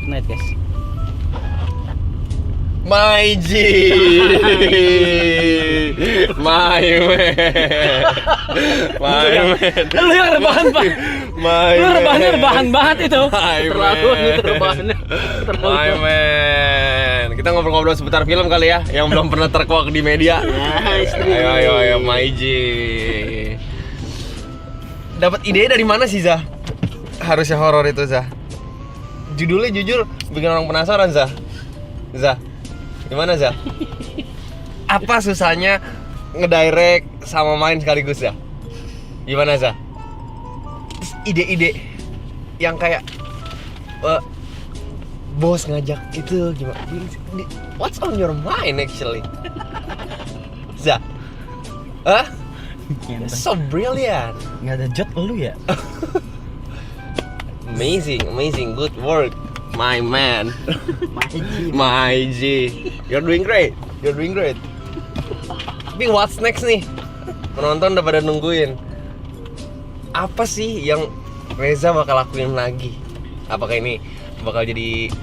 Fortnite guys. My G, my man, my man. Lu yang rebahan banget. Lu rebahan banget itu. Terlalu itu rebahannya. My man. Kita ngobrol-ngobrol seputar film kali ya, yang belum pernah terkuak di media. Ayo, My G. Dapat ide dari mana sih, Zah? Harusnya horor itu, Zah. Judulnya jujur bikin orang penasaran, Zah. Zah, gimana, Zah? Apa susahnya ngedirect sama main sekaligus, Zah? Gimana, Zah? Terus ide-ide yang kayak bos ngajak itu gimana? What's on your mind actually? Zah? Hah? So brilliant. Nggak ada jod lu ya? Amazing, good work, my man. My G. You're doing great. Tapi what's next nih? Penonton udah pada nungguin. Apa sih yang Reza bakal lakuin lagi? Apakah ini bakal jadi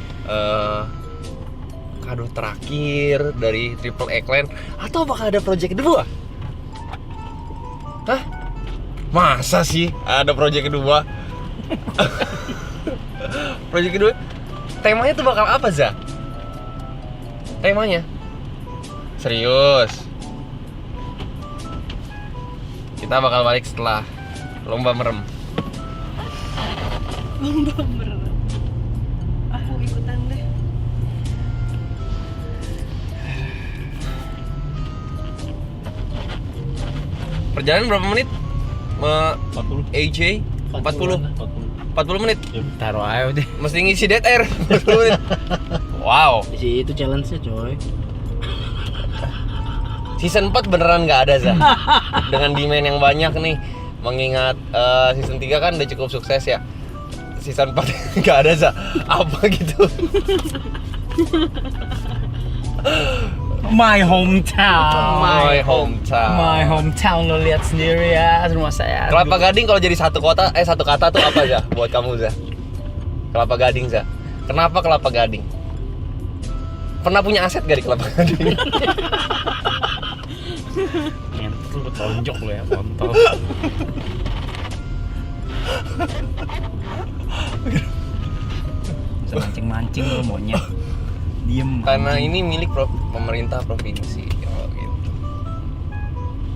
kado terakhir dari Triple A Clan atau bakal ada project kedua? Hah? Masa sih ada project kedua? Project kedua? Temanya tuh bakal apa, Zah? Temanya? Serius? Kita bakal balik setelah lomba merem. Aku ikutan deh. Perjalanan berapa menit? 40. AJ? 40 menit? Ya, taruh aja deh. Mesti ngisi dead air 40 menit. Wow. Itu challenge-nya coy. Season 4 beneran gak ada, Zah. Dengan demand yang banyak nih. Mengingat season 3 kan udah cukup sukses ya. Season 4 gak ada, Zah. Apa gitu? My hometown. My hometown lo lihat sendiri ya rumah saya. Kelapa Gading kalau jadi satu kata tuh apa, Zah? Buat kamu, Zah? Kelapa Gading, Zah. Kenapa Kelapa Gading? Pernah punya aset gak di Kelapa Gading? Lu tonjok lo ya, kontol. Bisa mancing-mancing lo maunya. Diem. Karena ini milik pemerintah provinsi. Oh, gitu.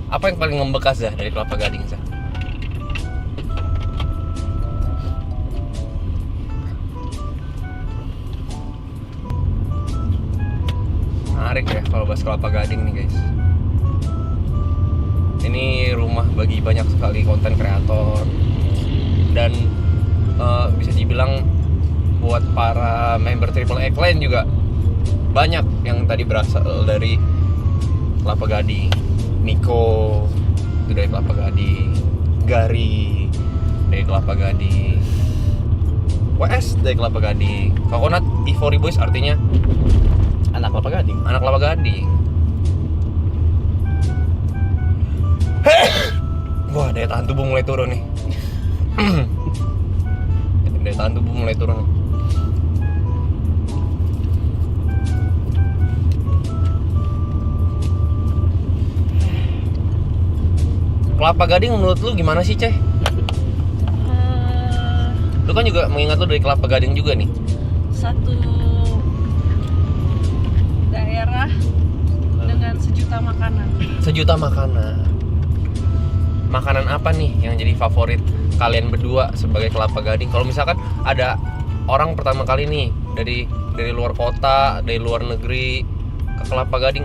Apa yang paling membekas, Zah, dari Kelapa Gading, Zah? Menarik ya kalau bahas Kelapa Gading nih, guys. Ini rumah bagi banyak sekali konten kreator dan bisa dibilang buat para member Triple A Clan juga banyak yang tadi berasal dari Kelapa Gading. Nico itu dari Kelapa Gading, Gary dari Kelapa Gading, WS dari Kelapa Gading, Coconut Ivory Boys artinya Anak Kelapa Gading. anak Kelapa Gading. Wah, daya tahan tubuh mulai turun nih. Daya tahan tubuh mulai turun. Kelapa Gading menurut lu gimana sih, Ceh? Lu kan juga mengingat lu dari Kelapa Gading juga nih. Satu daerah dengan sejuta makanan. Sejuta makanan. Makanan apa nih yang jadi favorit kalian berdua sebagai Kelapa Gading? Kalau misalkan ada orang pertama kali nih dari luar kota, dari luar negeri ke Kelapa Gading,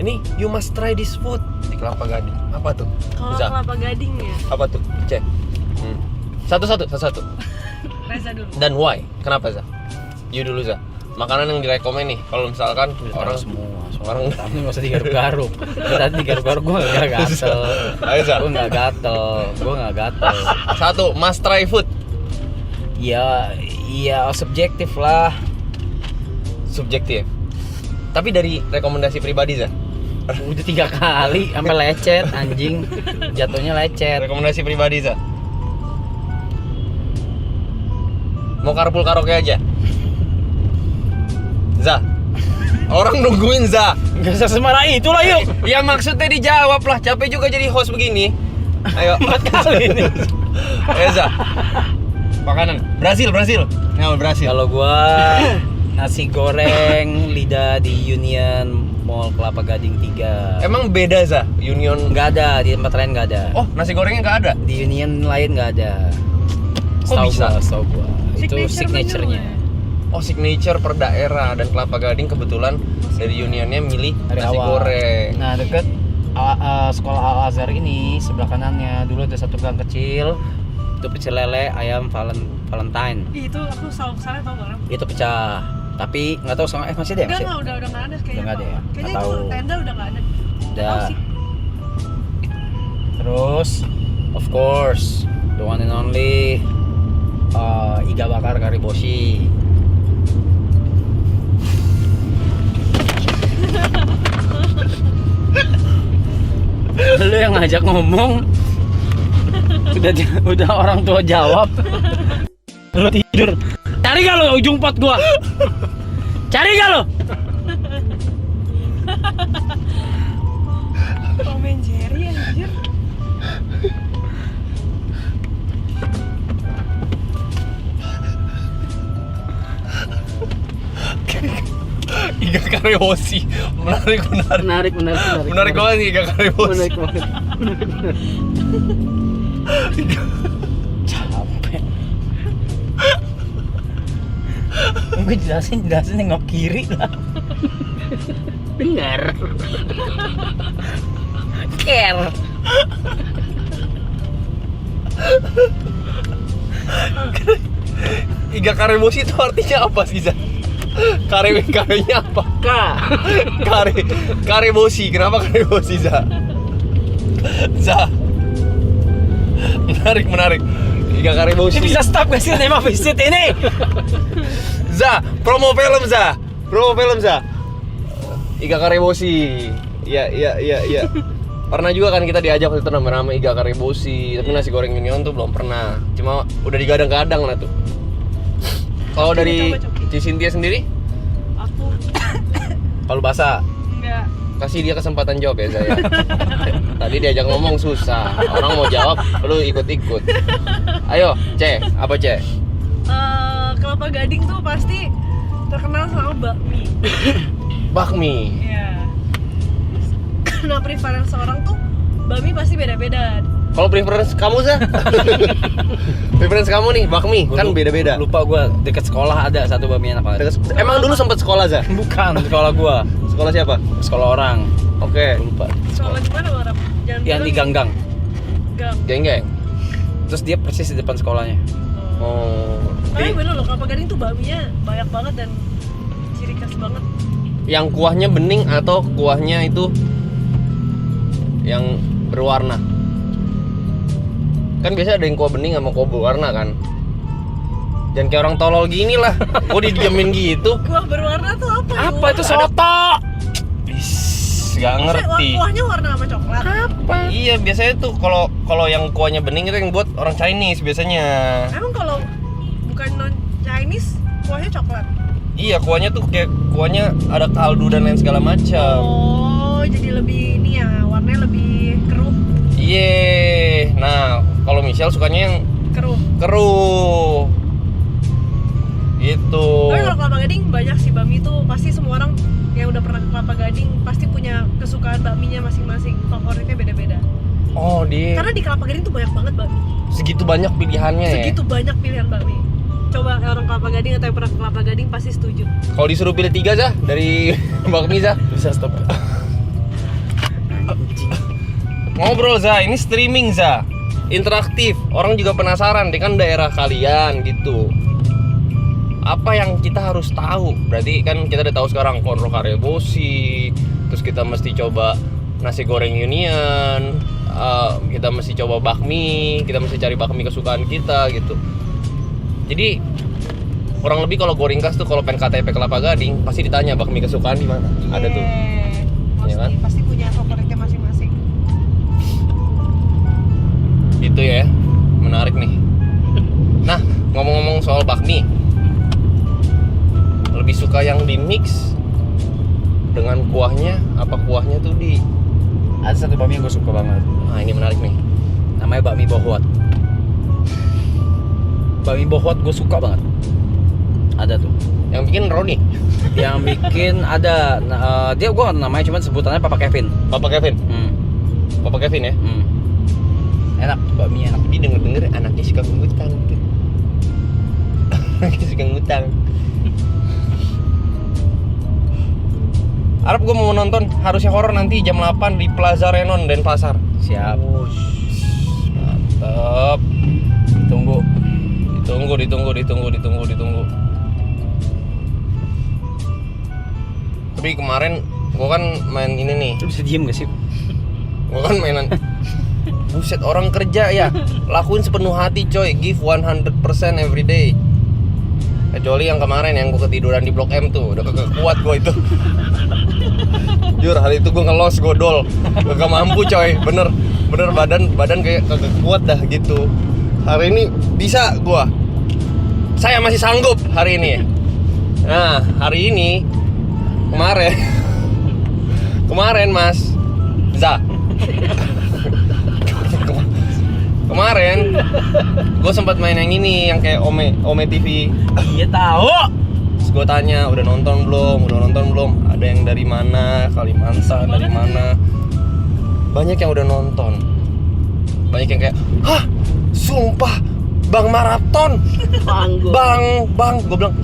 ini you must try this food di Kelapa Gading. Apa tuh? Kalau Zah, Kelapa Gading ya, apa tuh? Cek. Satu-satu. Reza dulu. Dan why? Kenapa, Zah? You dulu, Zah. Makanan yang direkomend nih kalau misalkan orang semua. orang Tapi nggak usah digaruk-garuk. Tadi digaruk-garuk gue nggak gatel. Ayo, Zah. Gue nggak gatel. Satu, must try food. Ya subjektif lah. Subjektif. Tapi dari rekomendasi pribadi, Zah. Udah 3 kali sampai lecet anjing. Jatuhnya lecet. Rekomendasi pribadi, Zah. Mau carpool karaoke aja? Za. Orang nungguin Za. Gak usah semarah itulah yuk. Ya maksudnya dijawab lah. Capek juga jadi host begini. Ayo. 4 kali ini. Ayo Za. Makanan. Brasil. Nah, Brasil. Kalau gua nasi goreng lidah di Union Mall Kelapa Gading 3. Emang beda Za? Union Nggak ada, di tempat lain nggak ada. Oh, nasi gorengnya nggak ada? Di Union lain nggak ada. Kok bisa? Setahu gua. Itu signature-nya. Oh, signature per daerah. Dan Kelapa Gading kebetulan dari Unionnya milih Dari nasi awal. goreng. Nah, deket sekolah Al Azhar ini sebelah kanannya dulu ada satu gang kecil. Itu pecel lele ayam Valentine. Ih, itu aku selalu kesana tau gak? Itu pecah. Tapi nggak tahu sekarang masih ada ya? Enggak, Masih? udah nggak ada kayaknya. Udah nggak ada ya? Kayaknya Nggak itu tahu. tenda udah nggak ada. Udah. Tahu sih. Terus of course the one and only iga bakar kariboshi. Lu yang ngajak ngomong udah orang tua jawab. Lu tidur. Cari gak lo ujung pot gua? Cari gak lo? Tom and Jerry anjir. Iga Kareboshi. Menarik. Menarik Menarik banget nih Iga Kareboshi. banget. Capek. Gue jelasin nengok kiri lah. Dengar. Care. Iga Kareboshi itu artinya apa sih, Za? Karenya apa? Kareboshi. Kenapa Kareboshi, Za? Menarik. Iga Kareboshi. Ini bisa stop gak sih tema visit ini? Za, promo film Za. Iga Kareboshi. Iya. Pernah juga kan kita diajak waktu itu nama Iga Kareboshi, tapi nasi goreng Union tuh belum pernah. Cuma udah digadang-gadang lah tuh. Kalau dari Coba. Cisintia sendiri, Aku Palu basah. enggak. kasih dia kesempatan jawab ya Zaya. Tadi diajak ngomong susah, orang mau jawab, lu ikut-ikut. Ayo, C, apa C? Kelapa Gading tuh pasti terkenal sama bakmi. Bakmi. Iya. Nah, preference orang tuh bakmi pasti beda-beda. Kalau preference kamu Zah? Preference kamu nih, bakmi, kan beda-beda. Lupa gua deket sekolah ada satu bakmi enak banget. Emang dulu sempat sekolah Zah? Bukan sekolah gua, Sekolah siapa? sekolah orang. Oke. Gua lupa. Soalnya gimana orang? Jangan Yang di bilang gang-gang. gang. Geng-geng. Terus dia persis di depan sekolahnya. Oh. Tapi bener loh, Kelapa Gading tuh bakminya banyak banget dan ciri khas banget. Yang kuahnya bening atau kuahnya itu yang berwarna? Kan biasa ada yang kuah bening sama kuah berwarna kan. Jangan kayak orang tolol gini lah. Kok didiamin gitu? Kuah berwarna tuh apa? Apa itu soto? Gak ngerti. Kuahnya warna sama coklat. Iya, biasanya tuh kalau yang kuahnya bening itu yang buat orang Chinese biasanya. Emang kalau bukan non Chinese, kuahnya coklat. Iya, kuahnya tuh kayak kuahnya ada kaldu dan lain segala macam. Oh, jadi lebih ini ya, warnanya lebih keruh. Iya. Nah, kalau Michelle sukanya yang Keruh. keruh. Gitu. Tapi kalau Kelapa Gading banyak sih bakmi tuh, pasti semua orang yang udah pernah ke Kelapa Gading pasti punya kesukaan bakminya masing-masing, favoritnya beda-beda. Oh, dia Karena di Kelapa Gading tuh banyak banget bakmi. segitu banyak pilihannya ya. Segitu banyak pilihan bakmi. Coba orang Kelapa Gading atau yang pernah ke Kelapa Gading pasti setuju. Kalau disuruh pilih 3 Zah dari bakmi Zah. Bisa stop. Ngobrol Zah, ini streaming Zah. Interaktif, orang juga penasaran dengan daerah kalian gitu. Apa yang kita harus tahu? Berarti kan kita udah tahu sekarang Konro Kareboshi, terus kita mesti coba nasi goreng Union, kita mesti coba bakmi, kita mesti cari bakmi kesukaan kita gitu. Jadi kurang lebih kalau gue ringkas tuh kalau pengen KTP Kelapa Gading pasti ditanya bakmi kesukaan di mana? Ada tuh. Pasti, Iya kan? pasti punya favoritnya masing-masing. Gitu ya, menarik nih. Nah, ngomong-ngomong soal bakmi, lebih suka suka yang di mix dengan kuahnya. Apa kuahnya tuh di? Ada satu bakmi yang gue suka banget. Nah ini menarik nih. Namanya bakmi bohwat. Bakmi bohwat gue suka banget. Ada tuh. Yang bikin Roni. Yang bikin ada dia gue nggak tahu namanya, cuman sebutannya Papa Kevin. Papa Kevin. Papa Kevin ya. Enak, bakmi enak. Dia denger anaknya suka ngutang. Anaknya suka ngutang. Arab gue mau nonton harusnya horor nanti jam 8 di Plaza Renon Denpasar. Siap. Mantap. Ditunggu. Tapi kemarin gue kan main ini nih. Lu bisa diem gak sih? Gue kan mainan. Buset, orang kerja ya lakuin sepenuh hati coy, give 100% every day. Kecuali yang kemarin yang gue ketiduran di Blok M tuh, udah kagak kuat gue itu. Jujur hari itu gue ngelos, gue dol, kagak mampu coy, bener badan kayak kagak kuat dah gitu. Hari ini bisa gue, saya masih sanggup hari ini. Nah hari ini kemarin Mas Za. Kemarin gue sempat main yang ini yang kayak Ome TV. Iya tahu. Terus gue tanya udah nonton belum, ada yang dari mana, Kalimantan dari mana. Banyak yang udah nonton, banyak yang kayak hah sumpah Bang Maraton, Bang, gue bilang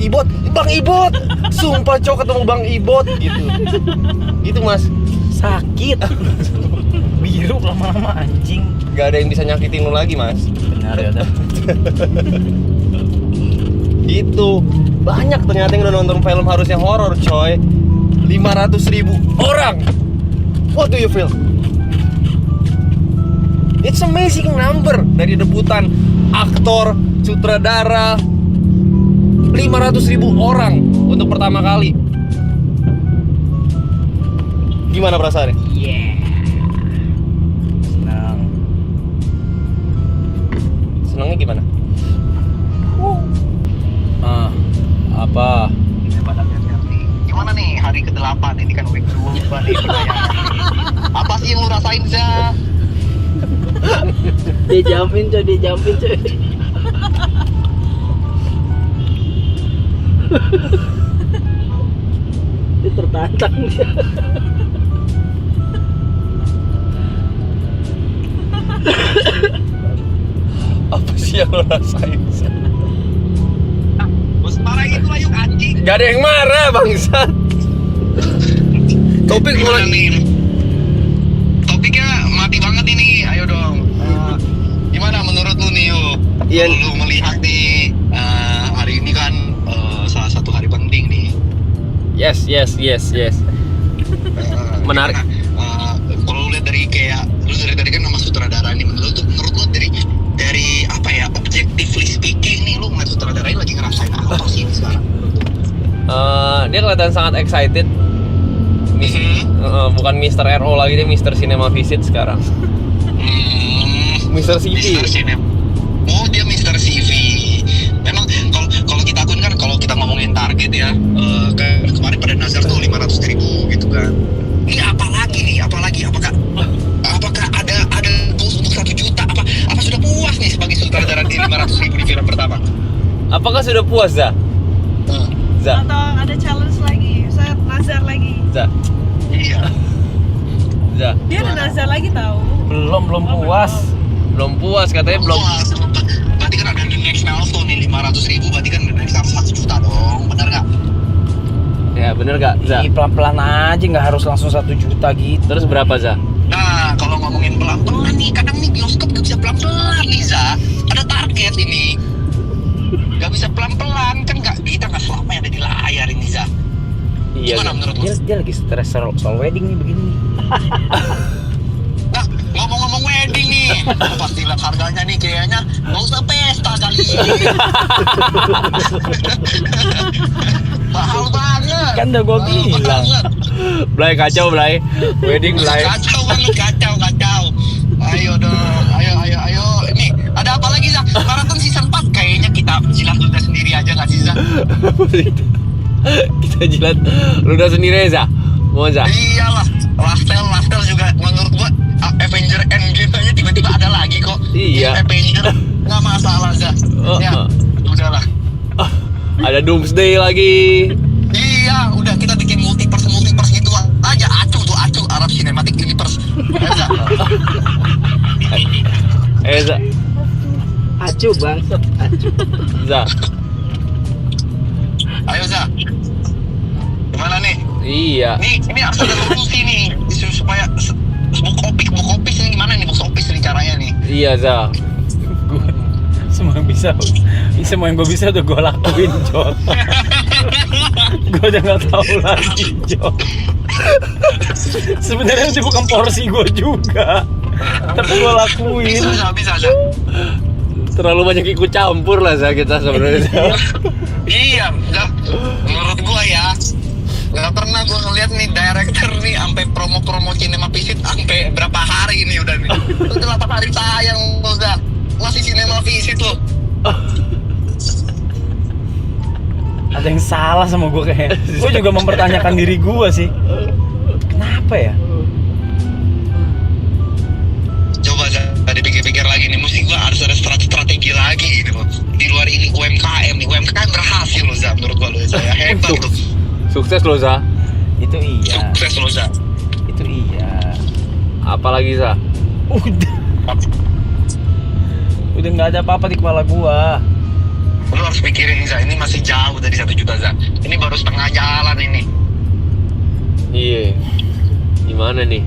Bang Ibot, sumpah cowok ketemu Bang Ibot gitu Mas. Sakit. Biru lama-lama anjing. Gak ada yang bisa nyakitin lu lagi Mas. Benar ya udah. Gitu. Banyak ternyata yang udah nonton film harusnya horor coy. 500.000 orang. What do you feel? It's amazing number. Dari debutan aktor, sutradara, 500.000 orang untuk pertama kali. Gimana perasaannya? Yeah. Senangnya gimana? Apa? Gimana nih hari ke-8 ini kan week 2 nih perayaan ini. Apa sih yang lu rasain Za? Dia jumpin coy. Dia tertantang dia. Apa sih yang lo rasain? Bos marah itu ayo anjing. Gak ada yang marah bangsat. Topik Gimana mulai. nih? Topiknya mati banget ini. Ayo dong. Gimana menurut lu nih yuk? Iya. Lu melihat nih hari ini kan salah satu hari penting nih. Yes. Menarik. Kalau lu lihat dari kayak lu dari tadi kan nama sutradara ini menurut lu dari apa ya objectively speaking nih lu ngeliat sutradara ini lagi ngerasain apa sih ini sekarang? Dia kelihatan sangat excited. Bukan Mr. RO lagi, dia Mr. Cinema Visit sekarang. Mr. CV. Mr. Cinema. Oh dia Mr. CV. Memang kalau kita akun kan kalau kita ngomongin target ya kemarin pada Nazar tuh 500.000 gitu kan. Ini apalagi nih? Apakah ada goals untuk 1 juta? Apa sudah puas nih sebagai sutradara di 500.000 di film pertama? Apakah sudah puas, Za? Za. Atau ada challenge lagi, saya nazar lagi. Za. Iya. Za. Dia ada nazar lagi tahu. Belum puas. Belum puas katanya belum. Puas. Berarti kan ada the next milestone nih 500.000, berarti kan the next 1 juta dong, bener nggak? Ya bener gak, Za? Pelan-pelan aja, nggak harus langsung 1 juta gitu. Terus berapa, Za? Nah, kalau ngomongin pelan-pelan nih, kadang nih bioskop gak bisa pelan-pelan nih, Za. Ada target ini. Gak bisa pelan-pelan, kan kita gak selama ada di layar ini, Za. Iya. Gimana menurut lu? Dia lagi stres soal wedding nih begini. Nah, ngomong-ngomong wedding nih, pasti lihat harganya nih kayaknya gak usah pesta kali ini. Mahal banget. Kan udah gua bilang. Blay kacau, Blay. Wedding, Blay. Kacau banget, kacau. Ayo dong, ayo. Ini ada apa lagi, Za? Marathon season 4 kayaknya kita silang duta sendiri aja gak sih, Za? Kita jilat ludah sendiri Za. Mau Za? Iyalah, Laftel juga menurut gua Avenger Endgame aja tiba-tiba ada lagi kok. Iya. Avenger nggak masalah Za. Ya, udahlah. Ada Doomsday lagi. Iya, udah kita bikin multiverse gitu aja. Acu Arab Cinematic Universe. Ya, Za. Za. Acu bangsat, acu. Za. Ayo Za. Gimana nih? Iya. Ini harus ada solusi nih supaya book office ini gimana nih book office nih caranya nih? Iya Za. Semua yang gue bisa udah gue lakuin, Jod. Gue udah nggak tahu lagi, Jod. Sebenarnya itu bukan porsi gue juga, tapi gue lakuin. Bisa Za. Terlalu banyak ikut campur lah Za kita sebenarnya. Iya, menurut gua ya nggak pernah gua ngeliat nih director nih sampai promo Cinema Visit sampai berapa hari ini udah nih. Itu 8 hari tayang udah masih Cinema Visit loh. Ada yang salah sama gue kayaknya. Gue juga mempertanyakan diri gue sih. Kenapa ya? Coba tadi pikir-pikir lagi nih, mesti gua harus ada strategi lagi gitu loh. Di luar ini UMKM berhasil loh Za, menurut gua loh Za, ya hebat tuh. Sukses loh Za. Itu iya. Sukses loh Za. Itu iya. Apalagi Za? Udah nggak ada apa-apa di kepala gua. Lu harus pikirin nih Za, ini masih jauh dari 1 juta Za. Ini baru setengah jalan ini. Iya. Gimana nih?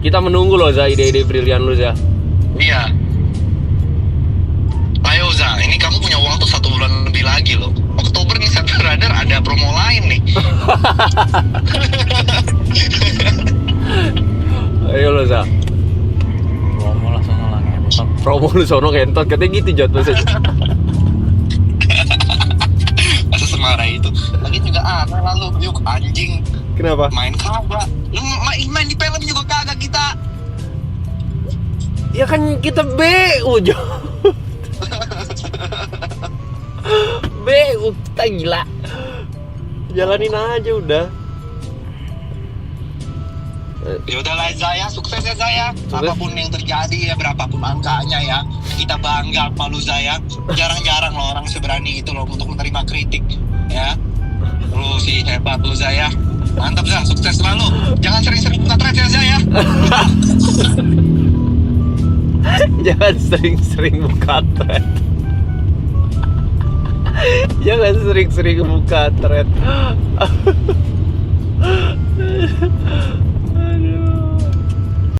Kita menunggu loh Za, ide-ide brilian lu Za. Iya. Ayo Za, ini kamu punya waktu 1 bulan lebih lagi loh. Oktober nih Satu Radar ada promo lain nih. Ayo lo Za. Promo lah sono lah ngentot. Promo lu sono kentot, katanya gitu Jod maksudnya. Masa semarah itu. Lagi juga ada lalu yuk anjing Kenapa? main kagak. Lu main di film juga kagak kita. Ya kan kita BU Jod. BU kita gila. Jalanin aja udah. Ya udahlah Zaya, sukses ya Zaya. Apapun yang terjadi ya, berapapun angkanya ya, kita bangga sama lu Zaya. Jarang-jarang loh orang seberani itu loh untuk menerima kritik ya. Lu sih hebat lu Zaya. Mantap Zaya, sukses selalu. Jangan sering-sering buka thread ya Zaya. Jangan sering-sering buka thread. Jangan sering-sering buka thread.